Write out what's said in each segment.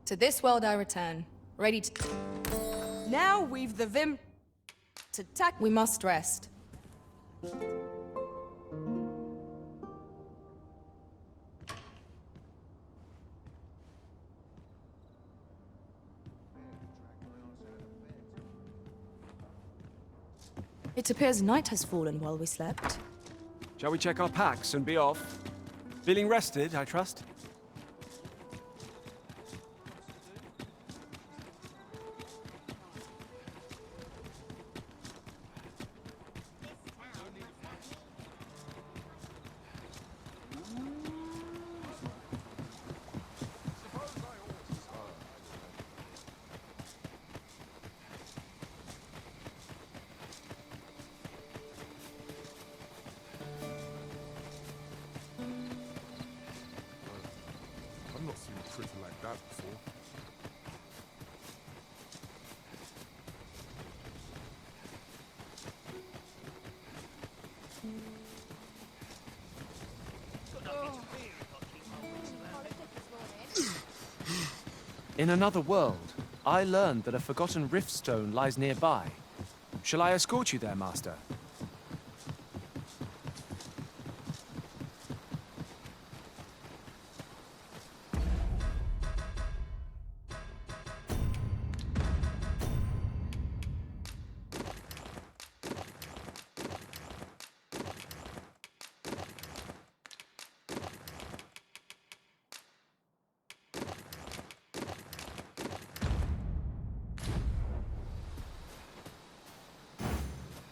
To this world I return, ready to... Now we've the vim to tack. We must rest. It appears night has fallen while we slept. Shall we check our packs and be off? Feeling rested, I trust? I've not seen a prison like that before. In another world, I learned that a forgotten rift stone lies nearby. Shall I escort you there, Master?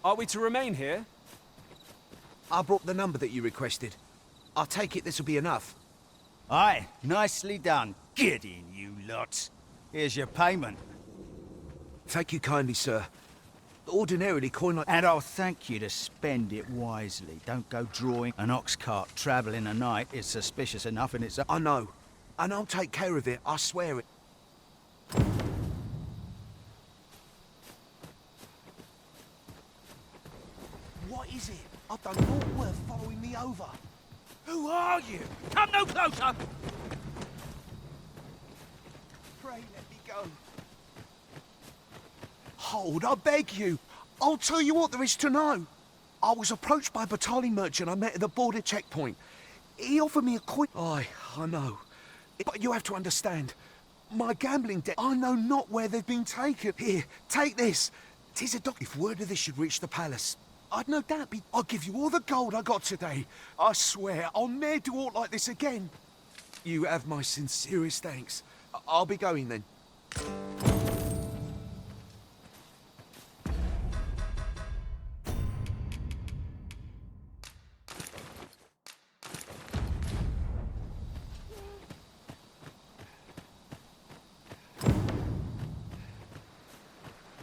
Are we to remain here? I brought the number that you requested. I'll take it this will be enough. Aye, nicely done. Get in, you lot. Here's your payment. Thank you kindly, sir. Ordinarily, coin like... And I'll thank you to spend it wisely. Don't go drawing an ox cart travelling a night. It's suspicious enough in its own... I know. And I'll take care of it, I swear it. What is it? I've done naught worth following me over. Who are you? Come no closer! Pray let me go. Hold, I beg you. I'll tell you what there is to know. I was approached by a battalion merchant I met at the border checkpoint. He offered me a coin. Aye, I know. But you have to understand. My gambling debt, I know not where they've been taken. Here, take this. 'Tis a doc. If word of this should reach the palace, I'd no doubt be... I'll give you all the gold I got today. I swear, I'll ne'er do aught like this again. You have my sincerest thanks. I'll be going then.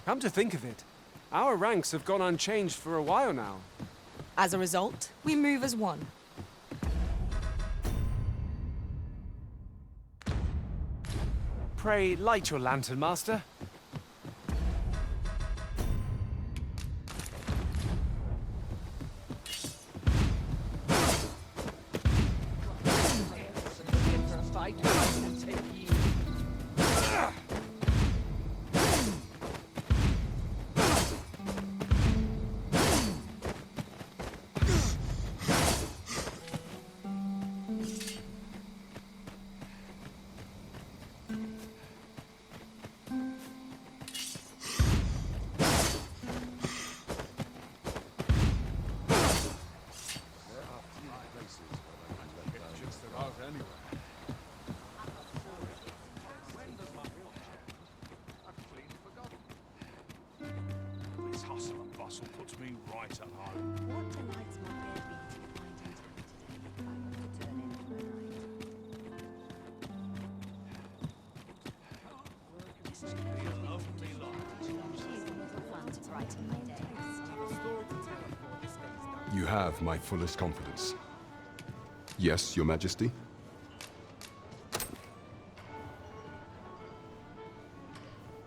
Come to think of it, our ranks have gone unchanged for a while now. As a result, we move as one. Pray, light your lantern, Master. This hustle and bustle puts me right at home. What delights my fair beat to find in town today, if I want to turn into the night. This is gonna be a lovely life. She's a little fun to brighten my days. You have my fullest confidence. Yes, Your Majesty?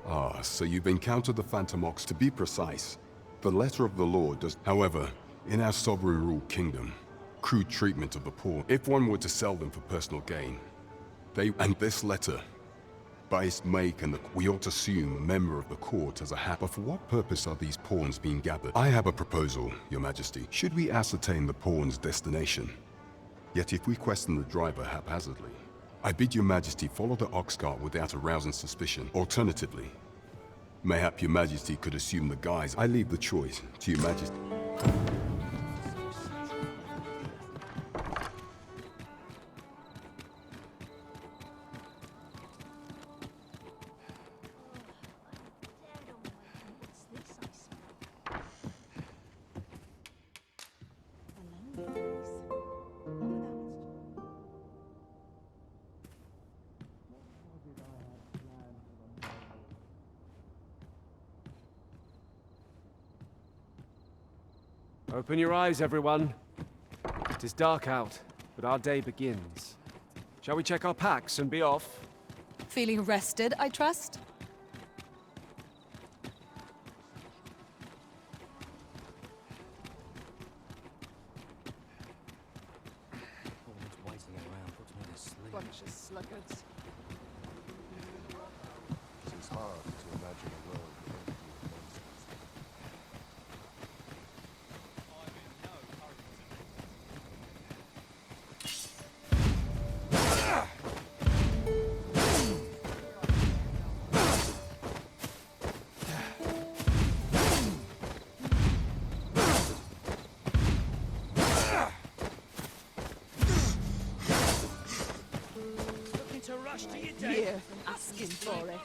Ah, so you've encountered the Phantom Ox. To be precise, the letter of the law does... However, in our sovereign-ruled kingdom, crude treatment of the poor, if one were to sell them for personal gain, they... And this letter By its make and we ought to assume a member of the court as a But for what purpose are these pawns being gathered? I have a proposal, Your Majesty. Should we ascertain the pawn's destination? Yet if we question the driver haphazardly, I bid Your Majesty follow the ox cart without arousing suspicion. Alternatively, mayhap Your Majesty could assume the guise. I leave the choice to Your Majesty. Open your eyes, everyone. It is dark out, but our day begins. Shall we check our packs and be off? Feeling rested, I trust? Bunch of sluggards. It is hard to imagine a world without the Here, asking for it.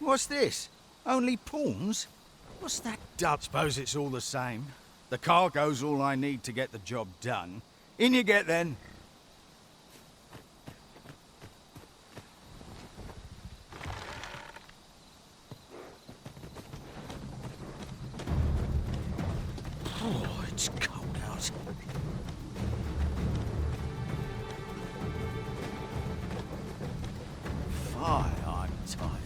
What's this? Only pawns? What's that? Dud, suppose it's all the same. The cargo's all I need to get the job done. In you get then. Oh, it's cold out. Fie, I'm tired.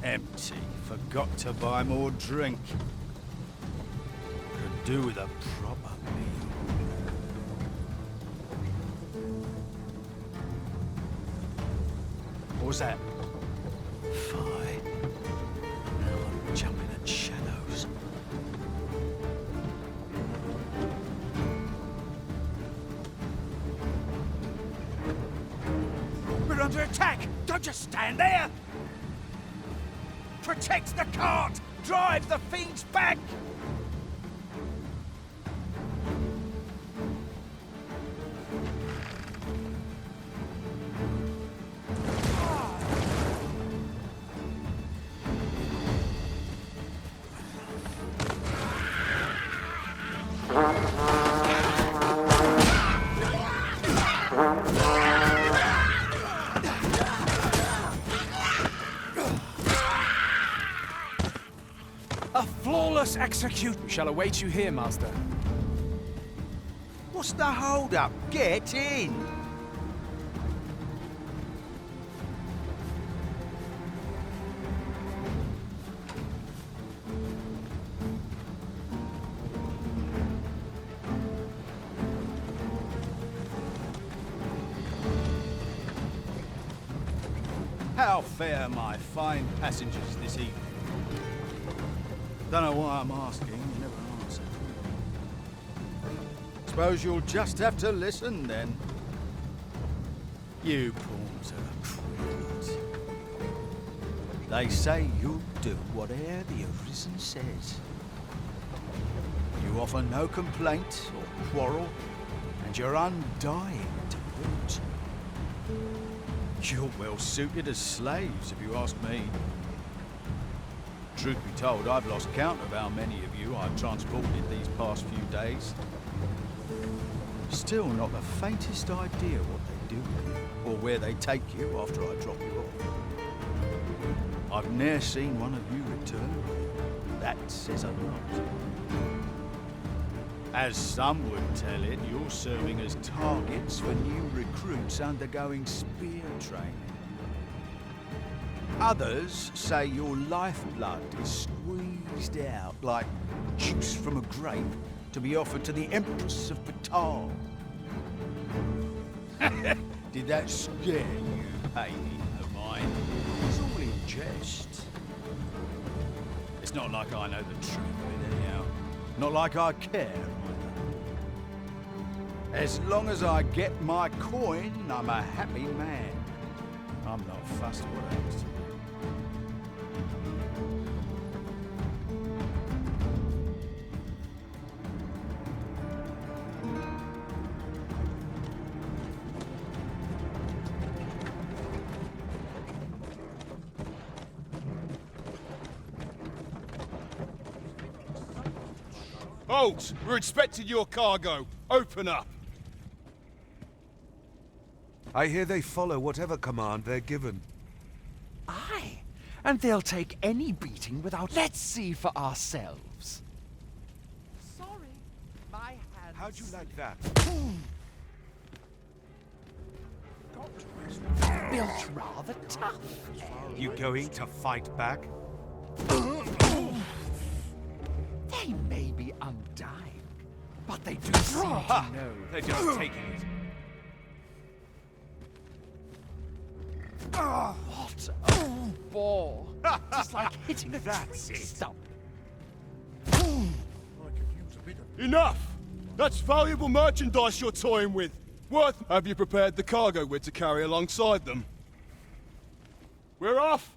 Empty. Forgot to buy more drink. Could do with a proper meal. What was that? Fie. Now I'm jumping at shadows. We're under attack! Don't just stand there! Protect the cart! Drive the fiends back! A flawless execute! We shall await you here, Master. What's the hold-up? Get in! How fare my fine passengers this evening? Don't know why I'm asking, you never answer. Suppose you'll just have to listen then. You pawns are a creed. They say you'll do whatever the Arisen says. You offer no complaint or quarrel, and you're undying to boot. You're well suited as slaves, if you ask me. Truth be told, I've lost count of how many of you I've transported these past few days. Still not the faintest idea what they do or where they take you after I drop you off. I've ne'er seen one of you return. That says a lot. As some would tell it, you're serving as targets for new recruits undergoing spear training. Others say your lifeblood is squeezed out like juice from a grape to be offered to the Empress of Batal. Did that scare you, baby of mine? It's all in jest. It's not like I know the truth of it anyhow. Not like I care either. As long as I get my coin, I'm a happy man. I'm not fussed what happens to me. Halt! We're expecting your cargo. Open up. I hear they follow whatever command they're given. Aye, and they'll take any beating without... Let's see for ourselves. Sorry, my hands. How'd you like that? Built rather tough. You going to fight back? They may be undying, but they do seem to know. They're just taking it. What a bore. Just like hitting that stump. Enough! That's valuable merchandise you're toying with. Worth, have you prepared the cargo we're to carry alongside them? We're off!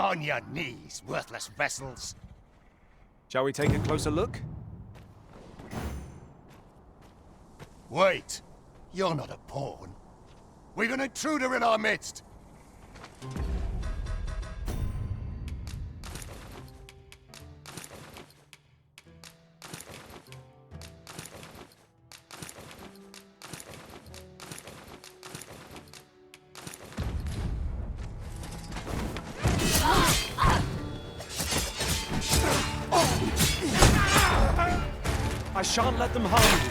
On your knees, worthless vessels. Shall we take a closer look? Wait! You're not a pawn. We've an intruder in our midst! I shan't let them harm you.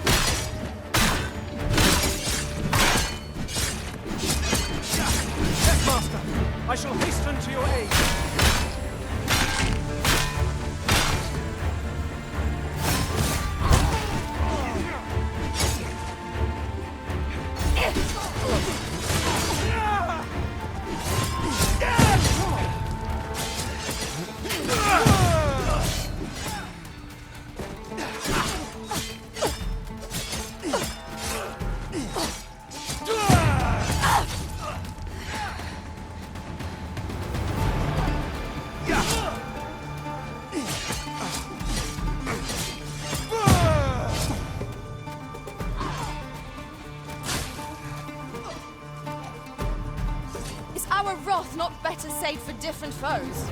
Yes, Master. I shall hasten to your aid. Our wrath not better saved for different foes?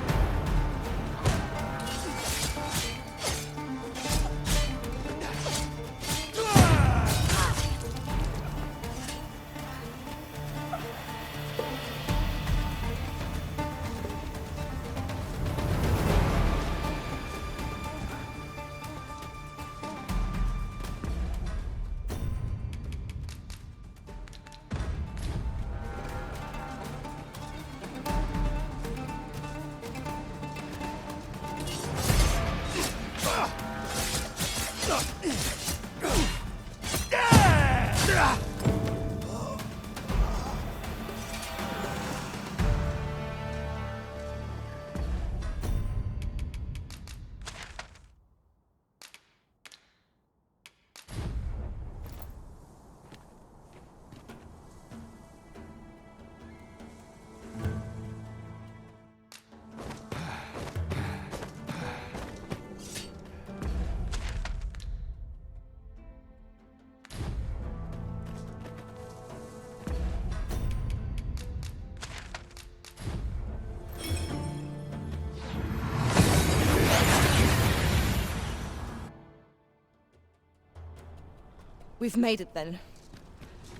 We've made it then.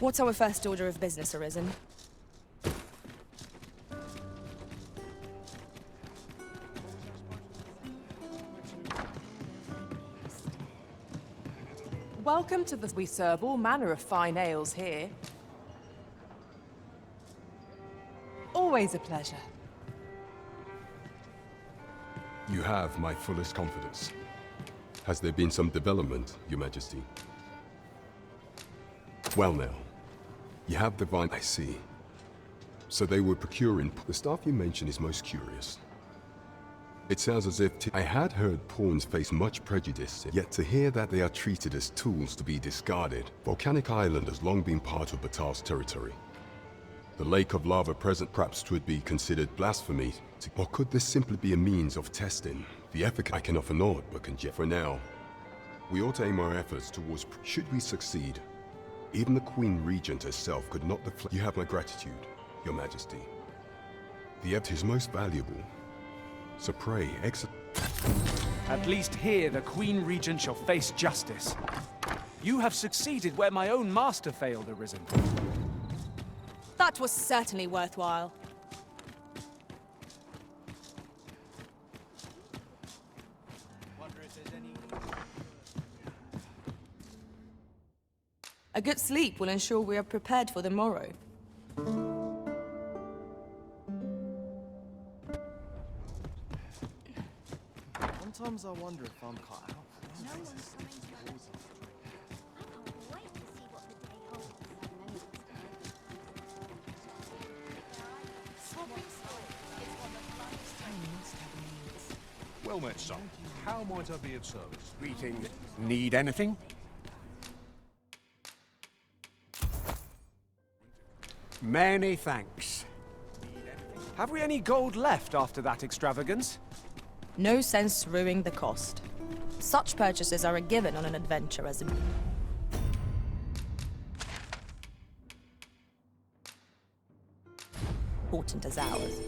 What's our first order of business, Arisen? Welcome to the... We serve all manner of fine ales here. Always a pleasure. You have my fullest confidence. Has there been some development, Your Majesty? Well now, you have the vine, I see. So they were procuring... The staff you mention is most curious. It sounds as if I had heard pawns face much prejudice, yet to hear that they are treated as tools to be discarded. Volcanic Island has long been part of Batal's territory. The lake of lava present perhaps would be considered blasphemy, or could this simply be a means of testing the efficacy? I can offer naught but conjecture. For now, we ought to aim our efforts towards... Should we succeed, even the Queen Regent herself could not deflect... You have my gratitude, Your Majesty. The effort is most valuable. So pray, At least here the Queen Regent shall face justice. You have succeeded where my own master failed, Arisen. That was certainly worthwhile. A good sleep will ensure we are prepared for the morrow. Sometimes I wonder if I'm cut out. No one's coming to us. I can't wait to see what the day holds. Swapping stories is one of life's Well met, son. How might I be of service? Greetings. Need anything? Many thanks. Have we any gold left after that extravagance? No sense ruining the cost. Such purchases are a given on an adventure as important as ours.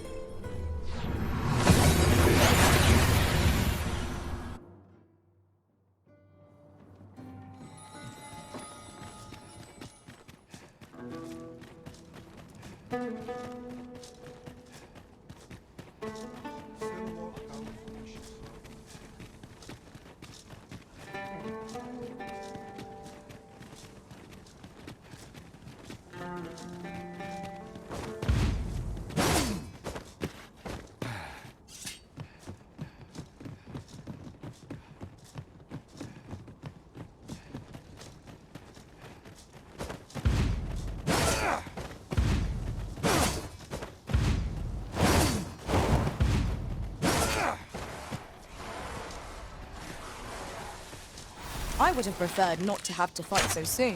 I would have preferred not to have to fight so soon,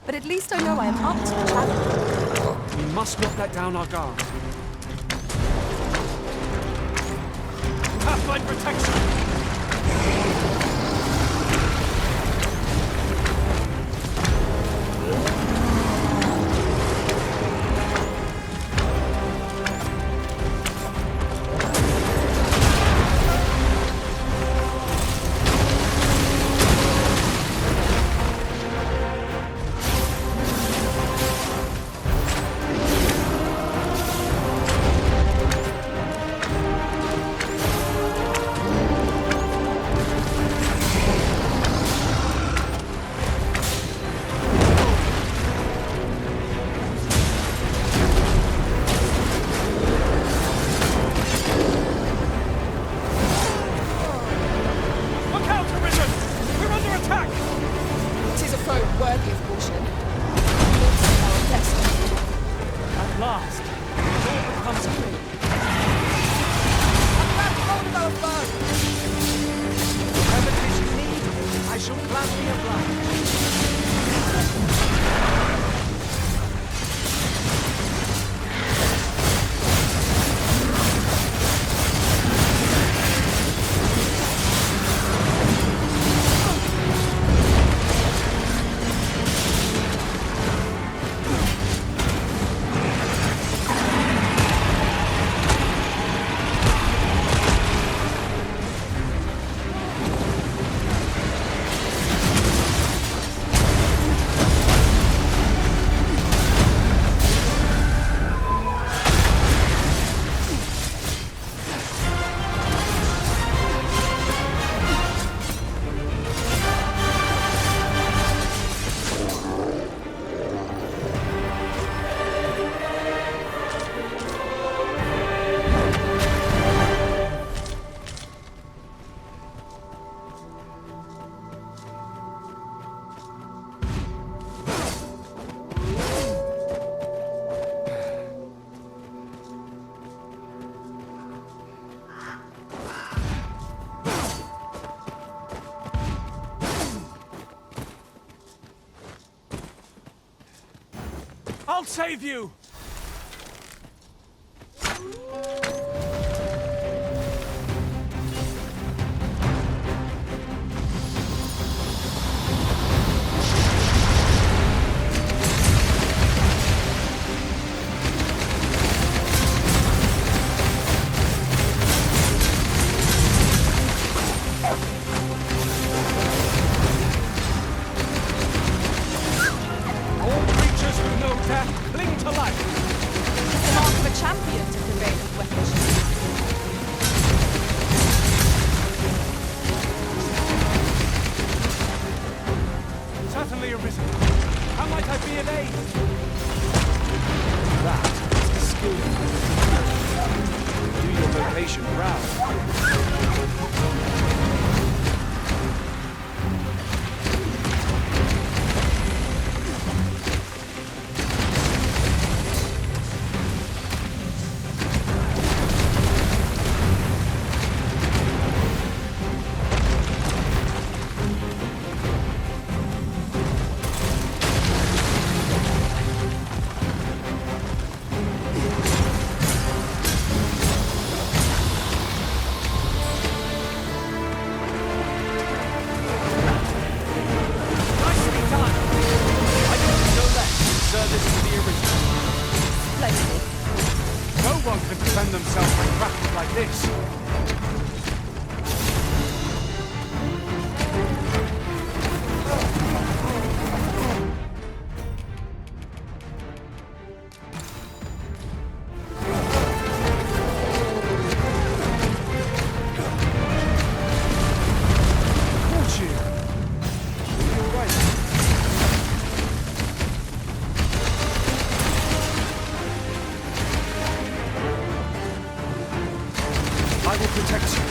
but at least I know I am up to the challenge. We must not let down our guard. You have my protection! save you! Cling to life! It's the mark of a champion to convey his weapons. Certainly arisen. How might I be of aid? That is skill. Do your vocation proud. No one can defend themselves from practice like this. Caught you. You're right. I will protect you.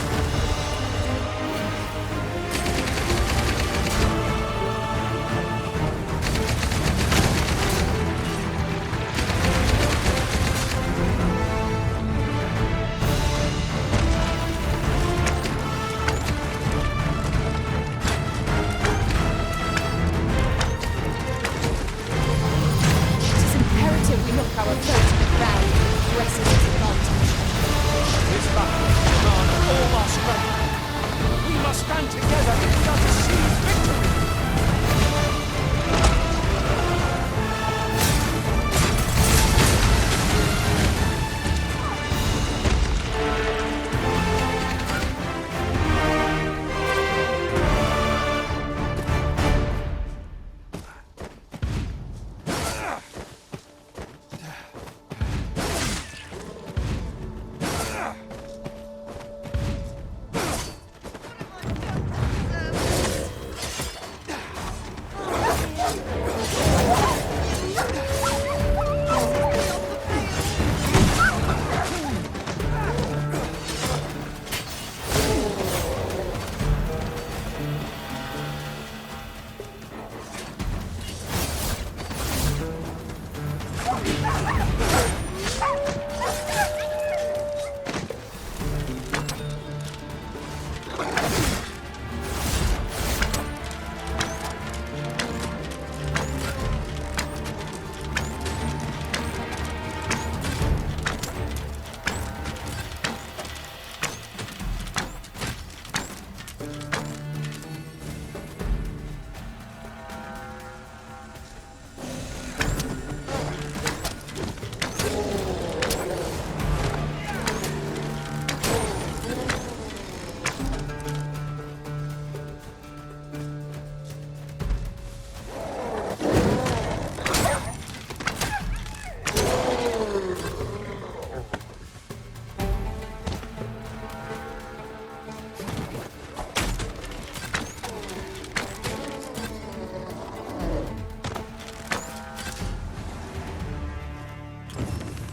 It's imperative we knock our foe to the ground and press his advantage. This battle demands all our strength. We must stand together if we are to seize victory.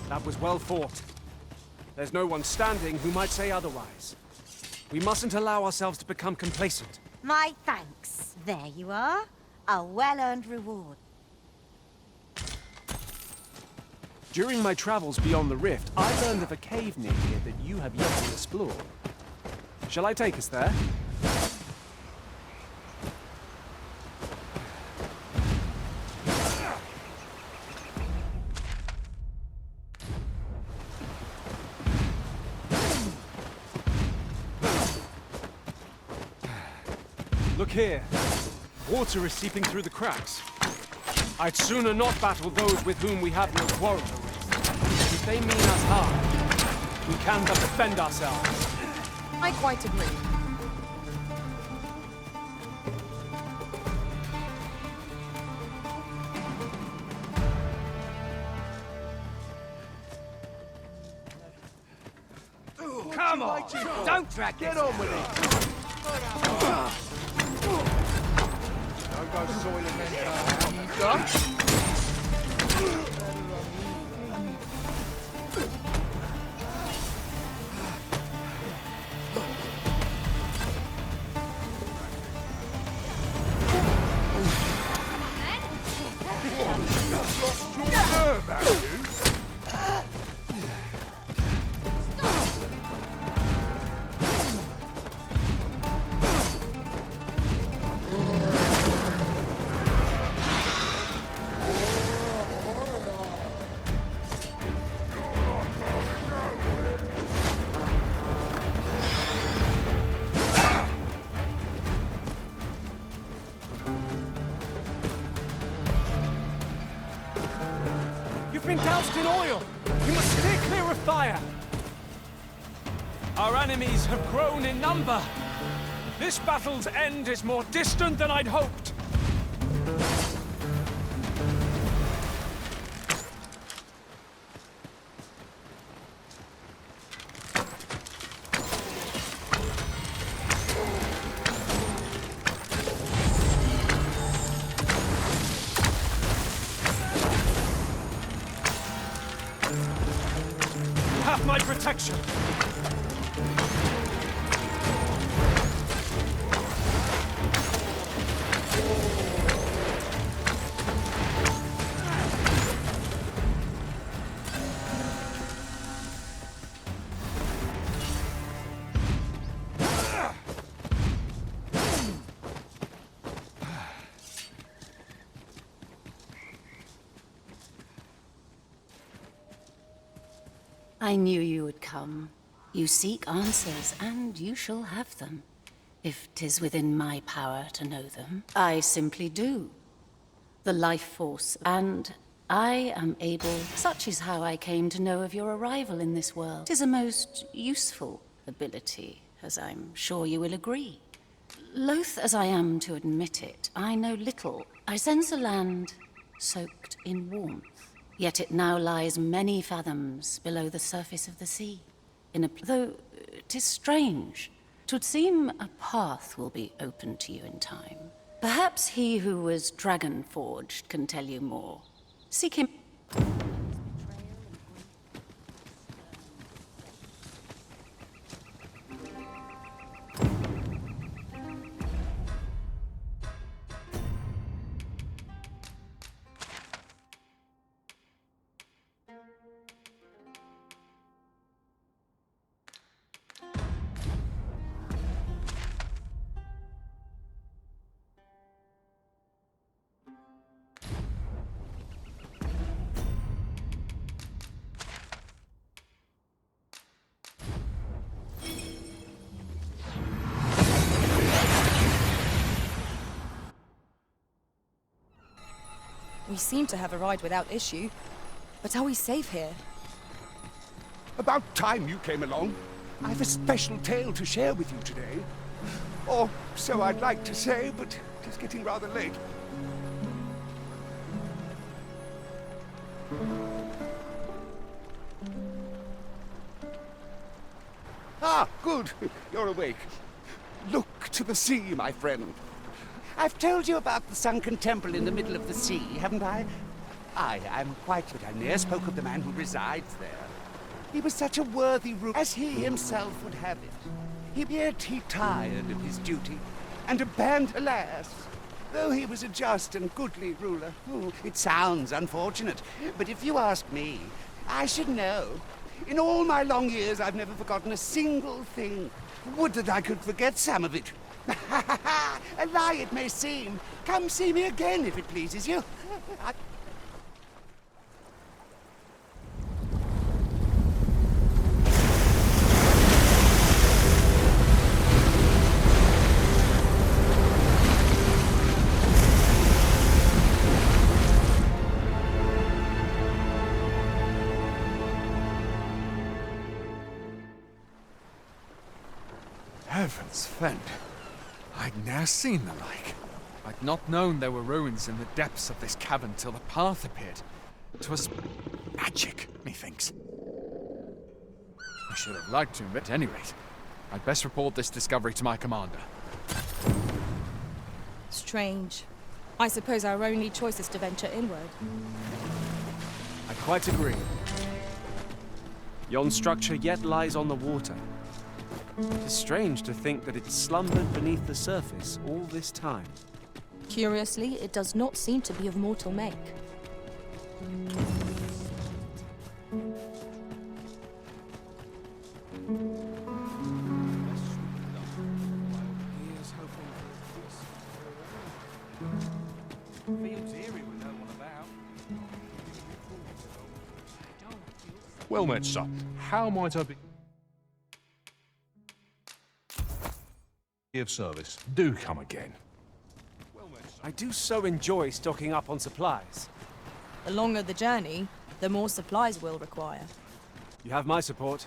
That was well fought. There's no one standing who might say otherwise. We mustn't allow ourselves to become complacent. My thanks. There you are. A well-earned reward. During my travels beyond the rift, I learned of a cave near here that you have yet to explore. Shall I take us there? Look here. Water is seeping through the cracks. I'd sooner not battle those with whom we have no quarrel. If they mean us harm, we can but defend ourselves. I quite agree. Come on! Don't drag Get on with it! Don't go soiling them. You done? You've been doused in oil! You must steer clear of fire! Our enemies have grown in number! This battle's end is more distant than I'd hoped! Have my protection! I knew you would come. You seek answers, and you shall have them. If 'tis within my power to know them, I simply do. The life force, and I am able. Such is how I came to know of your arrival in this world. 'Tis a most useful ability, as I'm sure you will agree. Loath as I am to admit it, I know little. I sense a land soaked in warmth. Yet it now lies many fathoms below the surface of the sea. Though 'tis strange, 'twould seem a path will be open to you in time. Perhaps he who was dragon-forged can tell you more. Seek him. We seem to have arrived without issue. But are we safe here? About time you came along. I have a special tale to share with you today. Or so I'd like to say, but it is getting rather late. Ah, good. You're awake. Look to the sea, my friend. I've told you about the sunken temple in the middle of the sea, haven't I? I'm quite... But I ne'er spoke of the man who resides there. He was such a worthy ruler, as he himself would have it. Yet he tired of his duty, and abandoned, alas, though he was a just and goodly ruler. It sounds unfortunate, but if you ask me, I should know. In all my long years, I've never forgotten a single thing. Would that I could forget some of it. A lie it may seem. Come see me again if it pleases you. Heavens fend. I'd ne'er seen the like. I'd not known there were ruins in the depths of this cavern till the path appeared. 'Twas magic, methinks. I should have liked to, but at any rate, I'd best report this discovery to my commander. Strange. I suppose our only choice is to venture inward. I quite agree. Yon structure yet lies on the water. It is strange to think that it slumbered beneath the surface all this time. Curiously, it does not seem to be of mortal make. Well met, sir. How might I be of service? Do come again. I do so enjoy stocking up on supplies. The longer the journey, the more supplies we'll require. You have my support.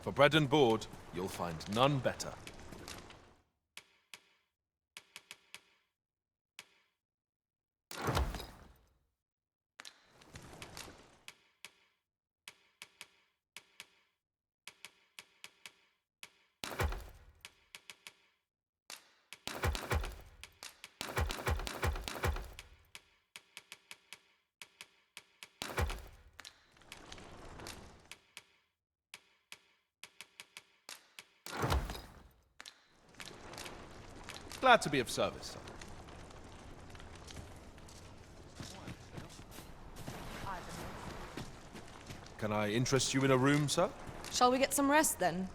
For bread and board, you'll find none better. Glad to be of service, sir. Can I interest you in a room, sir? Shall we get some rest then?